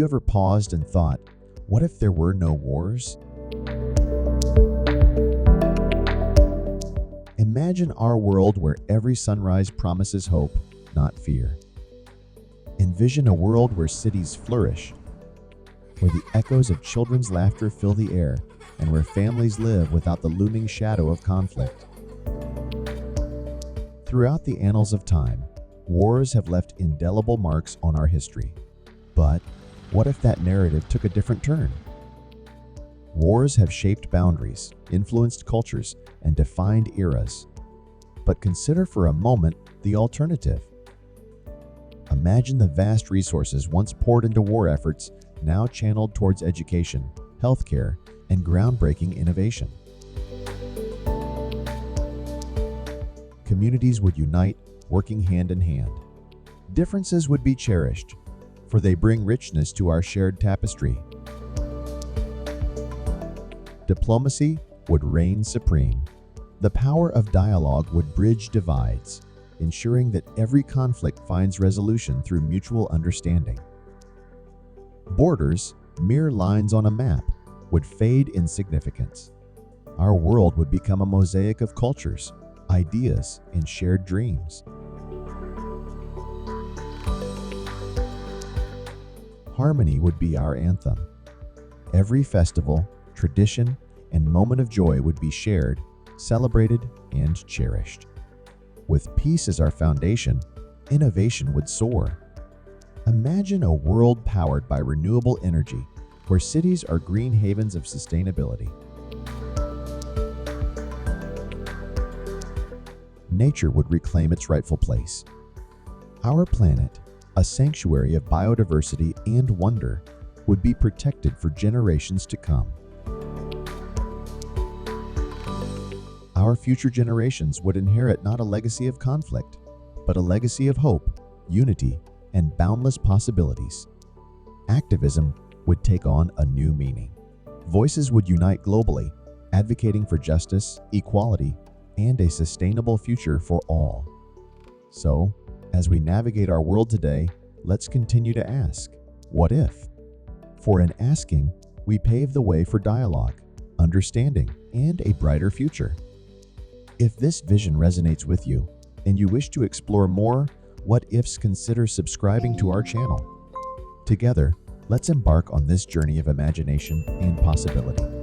you ever paused and thought, what if there were no wars? Imagine our world where every sunrise promises hope, not fear. Envision a world where cities flourish, where the echoes of children's laughter fill the air, and where families live without the looming shadow of conflict. Throughout the annals of time, wars have left indelible marks on our history. But what if that narrative took a different turn? Wars have shaped boundaries, influenced cultures, and defined eras. But consider for a moment the alternative. Imagine the vast resources once poured into war efforts now channeled towards education, healthcare, and groundbreaking innovation. Communities would unite, working hand in hand. Differences would be cherished, for they bring richness to our shared tapestry. Diplomacy would reign supreme. The power of dialogue would bridge divides, ensuring that every conflict finds resolution through mutual understanding. Borders, mere lines on a map, would fade in significance. Our world would become a mosaic of cultures, ideas, and shared dreams. Harmony would be our anthem. Every festival, tradition, and moment of joy would be shared, celebrated, and cherished. With peace as our foundation, innovation would soar. Imagine a world powered by renewable energy, where cities are green havens of sustainability. Nature would reclaim its rightful place. Our planet, a sanctuary of biodiversity and wonder, would be protected for generations to come. Our future generations would inherit not a legacy of conflict, but a legacy of hope, unity, and boundless possibilities. Activism would take on a new meaning. Voices would unite globally, advocating for justice, equality, and a sustainable future for all. So, as we navigate our world today, let's continue to ask, what if? For in asking, we pave the way for dialogue, understanding, and a brighter future. If this vision resonates with you, and you wish to explore more what ifs, consider subscribing to our channel. Together, let's embark on this journey of imagination and possibility.